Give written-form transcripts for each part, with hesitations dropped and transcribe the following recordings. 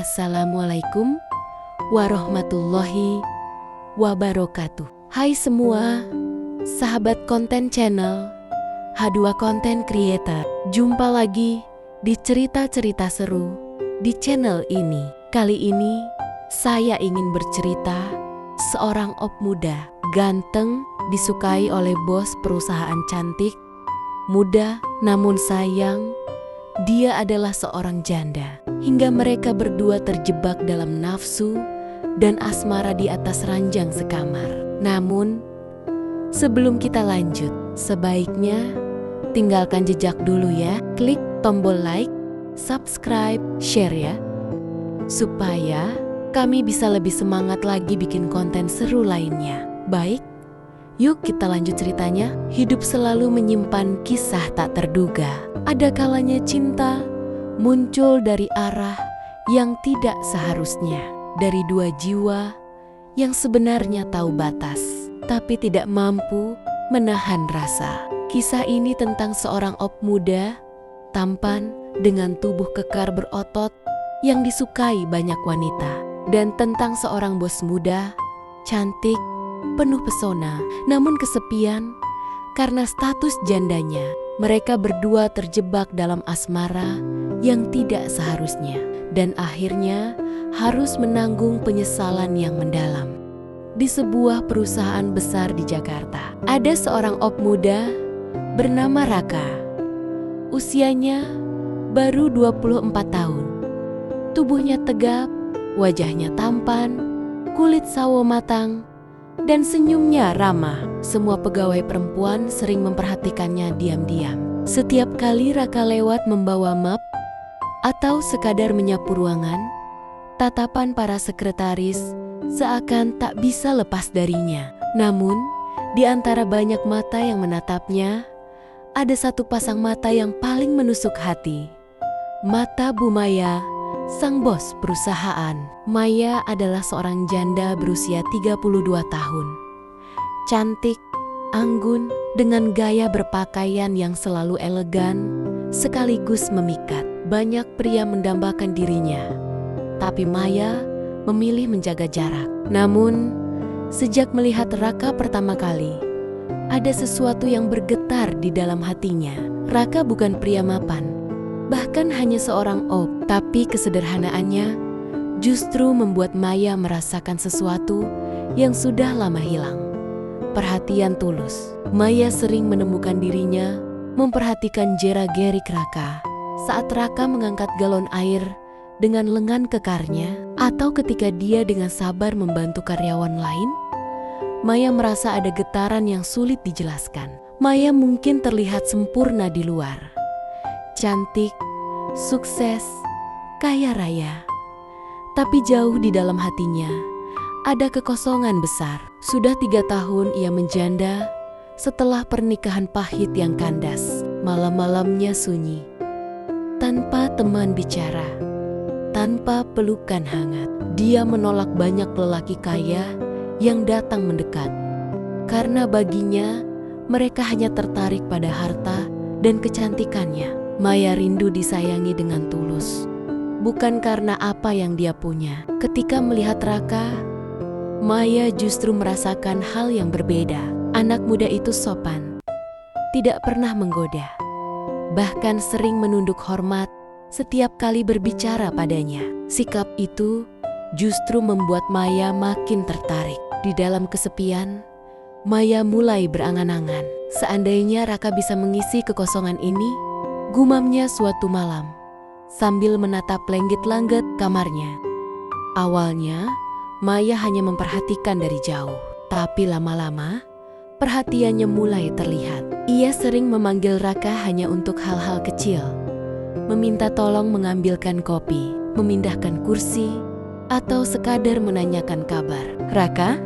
Assalamualaikum warahmatullahi wabarakatuh. Hai semua, sahabat konten channel H2 Content Creator. Jumpa lagi di cerita-cerita seru di channel ini. Kali ini saya ingin bercerita seorang op muda, ganteng, disukai oleh bos perusahaan cantik, muda, namun sayang, dia adalah seorang janda. Hingga mereka berdua terjebak dalam nafsu dan asmara di atas ranjang sekamar. Namun, sebelum kita lanjut, sebaiknya tinggalkan jejak dulu ya. Klik tombol like, subscribe, share ya. Supaya kami bisa lebih semangat lagi bikin konten seru lainnya. Baik, yuk kita lanjut ceritanya. Hidup selalu menyimpan kisah tak terduga. Ada kalanya cinta muncul dari arah yang tidak seharusnya. Dari dua jiwa yang sebenarnya tahu batas, tapi tidak mampu menahan rasa. Kisah ini tentang seorang op muda, tampan, dengan tubuh kekar berotot yang disukai banyak wanita. Dan tentang seorang bos muda, cantik, penuh pesona, namun kesepian karena status jandanya. Mereka berdua terjebak dalam asmara yang tidak seharusnya, dan akhirnya harus menanggung penyesalan yang mendalam. Di sebuah perusahaan besar di Jakarta, ada seorang op muda bernama Raka. Usianya baru 24 tahun. Tubuhnya tegap, wajahnya tampan, kulit sawo matang, dan senyumnya ramah. Semua pegawai perempuan sering memperhatikannya diam-diam. Setiap kali Raka lewat membawa map atau sekadar menyapu ruangan, tatapan para sekretaris seakan tak bisa lepas darinya. Namun, di antara banyak mata yang menatapnya, ada satu pasang mata yang paling menusuk hati. Mata Bu Maya, sang bos perusahaan. Maya adalah seorang janda berusia 32 tahun. Cantik, anggun, dengan gaya berpakaian yang selalu elegan, sekaligus memikat. Banyak pria mendambakan dirinya, tapi Maya memilih menjaga jarak. Namun, sejak melihat Raka pertama kali, ada sesuatu yang bergetar di dalam hatinya. Raka bukan pria mapan, bahkan hanya seorang op, tapi kesederhanaannya justru membuat Maya merasakan sesuatu yang sudah lama hilang. Perhatian tulus. Maya sering menemukan dirinya memperhatikan jerak-gerik Raka saat Raka mengangkat galon air dengan lengan kekarnya, atau ketika dia dengan sabar membantu karyawan lain. Maya merasa ada getaran yang sulit dijelaskan. Maya mungkin terlihat sempurna di luar, cantik, sukses, kaya raya. Tapi jauh di dalam hatinya, ada kekosongan besar. Sudah 3 tahun ia menjanda setelah pernikahan pahit yang kandas. Malam-malamnya sunyi, tanpa teman bicara, tanpa pelukan hangat. Dia menolak banyak lelaki kaya yang datang mendekat, karena baginya mereka hanya tertarik pada harta dan kecantikannya. Maya rindu disayangi dengan tulus, bukan karena apa yang dia punya. Ketika melihat Raka, Maya justru merasakan hal yang berbeda. Anak muda itu sopan, tidak pernah menggoda, bahkan sering menunduk hormat setiap kali berbicara padanya. Sikap itu justru membuat Maya makin tertarik. Di dalam kesepian, Maya mulai berangan-angan. Seandainya Raka bisa mengisi kekosongan ini, gumamnya suatu malam sambil menatap lenggit-langit kamarnya. Awalnya, Maya hanya memperhatikan dari jauh, tapi lama-lama perhatiannya mulai terlihat. Ia sering memanggil Raka hanya untuk hal-hal kecil, meminta tolong mengambilkan kopi, memindahkan kursi, atau sekadar menanyakan kabar. "Raka,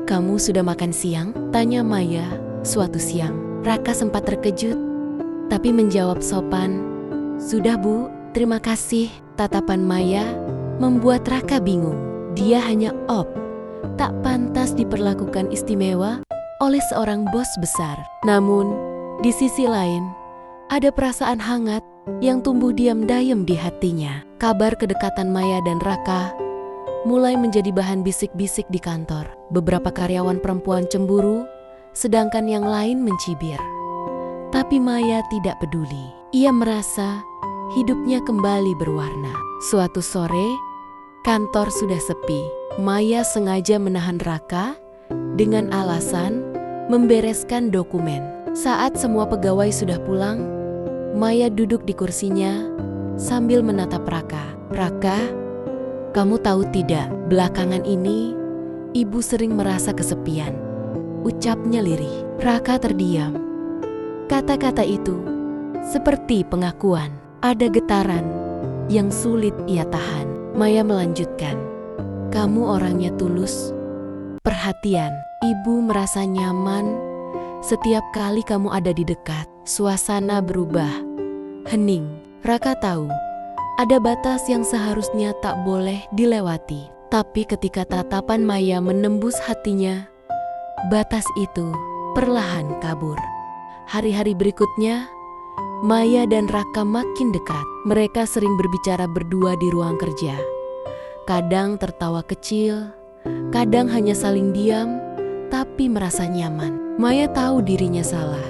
kamu sudah makan siang?" tanya Maya suatu siang. Raka sempat terkejut, tapi menjawab sopan, "Sudah Bu, terima kasih." Tatapan Maya membuat Raka bingung. Dia hanya op, tak pantas diperlakukan istimewa oleh seorang bos besar. Namun, di sisi lain, ada perasaan hangat yang tumbuh diam-diam di hatinya. Kabar kedekatan Maya dan Raka mulai menjadi bahan bisik-bisik di kantor. Beberapa karyawan perempuan cemburu, sedangkan yang lain mencibir. Tapi Maya tidak peduli. Ia merasa hidupnya kembali berwarna. Suatu sore, kantor sudah sepi. Maya sengaja menahan Raka dengan alasan membereskan dokumen. Saat semua pegawai sudah pulang, Maya duduk di kursinya sambil menatap Raka. "Raka, kamu tahu tidak, belakangan ini ibu sering merasa kesepian," ucapnya lirih. Raka terdiam. Kata-kata itu seperti pengakuan. Ada getaran yang sulit ia tahan. Maya melanjutkan, "Kamu orangnya tulus, perhatian. Ibu merasa nyaman setiap kali kamu ada di dekat." Suasana berubah, hening. Raka tahu ada batas yang seharusnya tak boleh dilewati. Tapi ketika tatapan Maya menembus hatinya, batas itu perlahan kabur. Hari-hari berikutnya, Maya dan Raka makin dekat. Mereka sering berbicara berdua di ruang kerja. Kadang tertawa kecil, kadang hanya saling diam, tapi merasa nyaman. Maya tahu dirinya salah,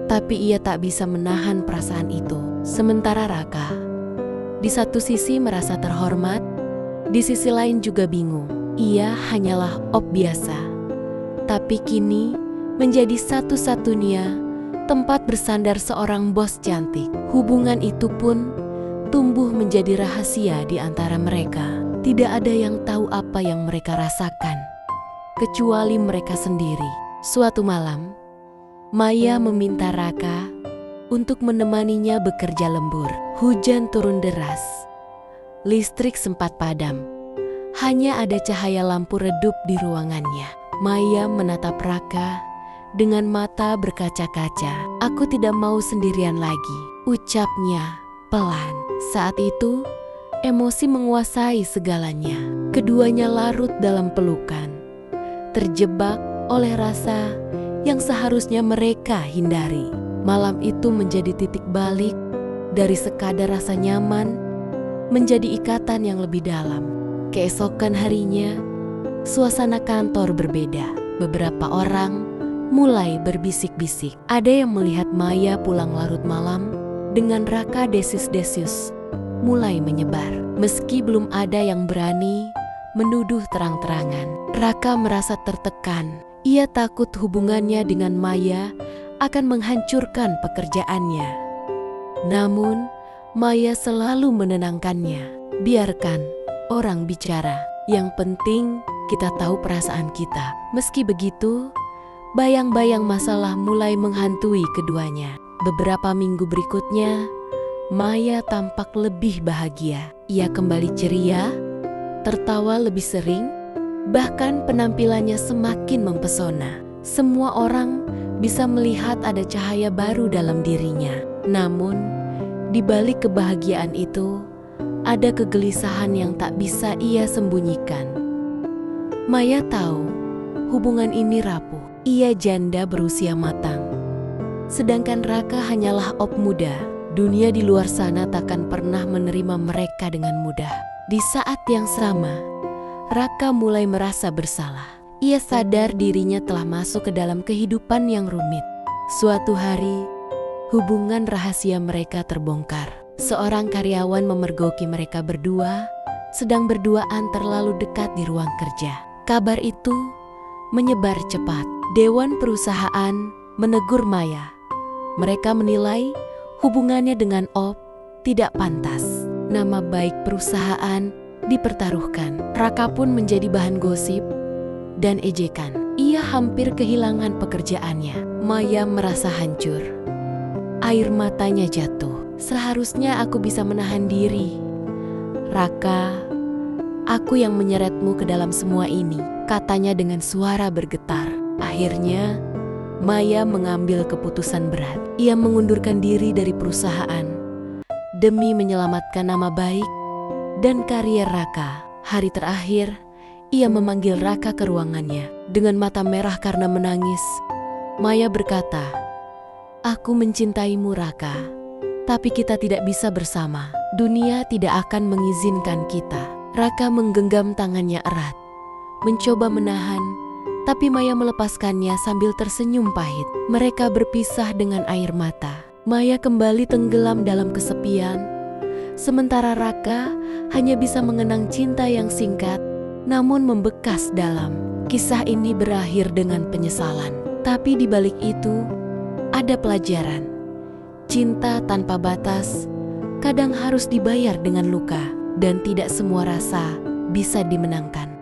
tapi ia tak bisa menahan perasaan itu. Sementara Raka, di satu sisi merasa terhormat, di sisi lain juga bingung. Ia hanyalah op biasa, tapi kini menjadi satu-satunya tempat bersandar seorang bos cantik. Hubungan itu pun tumbuh menjadi rahasia di antara mereka. Tidak ada yang tahu apa yang mereka rasakan, kecuali mereka sendiri. Suatu malam, Maya meminta Raka untuk menemaninya bekerja lembur. Hujan turun deras. Listrik sempat padam. Hanya ada cahaya lampu redup di ruangannya. Maya menatap Raka dengan mata berkaca-kaca. "Aku tidak mau sendirian lagi," ucapnya pelan. Saat itu, emosi menguasai segalanya. Keduanya larut dalam pelukan, terjebak oleh rasa yang seharusnya mereka hindari. Malam itu menjadi titik balik dari sekadar rasa nyaman menjadi ikatan yang lebih dalam. Keesokan harinya, suasana kantor berbeda. Beberapa orang mulai berbisik-bisik. Ada yang melihat Maya pulang larut malam dengan Raka desis-desus mulai menyebar. Meski belum ada yang berani menuduh terang-terangan, Raka merasa tertekan. Ia takut hubungannya dengan Maya akan menghancurkan pekerjaannya. Namun, Maya selalu menenangkannya. "Biarkan orang bicara. Yang penting kita tahu perasaan kita." Meski begitu, bayang-bayang masalah mulai menghantui keduanya. Beberapa minggu berikutnya, Maya tampak lebih bahagia. Ia kembali ceria, tertawa lebih sering, bahkan penampilannya semakin mempesona. Semua orang bisa melihat ada cahaya baru dalam dirinya. Namun, di balik kebahagiaan itu, ada kegelisahan yang tak bisa ia sembunyikan. Maya tahu hubungan ini rapuh. Ia janda berusia matang, sedangkan Raka hanyalah op muda. Dunia di luar sana takkan pernah menerima mereka dengan mudah. Di saat yang sama, Raka mulai merasa bersalah. Ia sadar dirinya telah masuk ke dalam kehidupan yang rumit. Suatu hari, hubungan rahasia mereka terbongkar. Seorang karyawan memergoki mereka berdua, sedang berduaan terlalu dekat di ruang kerja. Kabar itu menyebar cepat. Dewan perusahaan menegur Maya. Mereka menilai hubungannya dengan Op tidak pantas. Nama baik perusahaan dipertaruhkan. Raka pun menjadi bahan gosip dan ejekan. Ia hampir kehilangan pekerjaannya. Maya merasa hancur. Air matanya jatuh. "Seharusnya aku bisa menahan diri. Raka, aku yang menyeretmu ke dalam semua ini," katanya dengan suara bergetar. Akhirnya, Maya mengambil keputusan berat. Ia mengundurkan diri dari perusahaan demi menyelamatkan nama baik dan karier Raka. Hari terakhir, ia memanggil Raka ke ruangannya. Dengan mata merah karena menangis, Maya berkata, "Aku mencintaimu, Raka. tapi kita tidak bisa bersama. Dunia tidak akan mengizinkan kita. Raka menggenggam tangannya erat, mencoba menahan, tapi Maya melepaskannya sambil tersenyum pahit. Mereka berpisah dengan air mata. Maya kembali tenggelam dalam kesepian, sementara Raka hanya bisa mengenang cinta yang singkat, namun membekas dalam. Kisah ini berakhir dengan penyesalan, tapi di balik itu ada pelajaran. Cinta tanpa batas kadang harus dibayar dengan luka, dan tidak semua rasa bisa dimenangkan.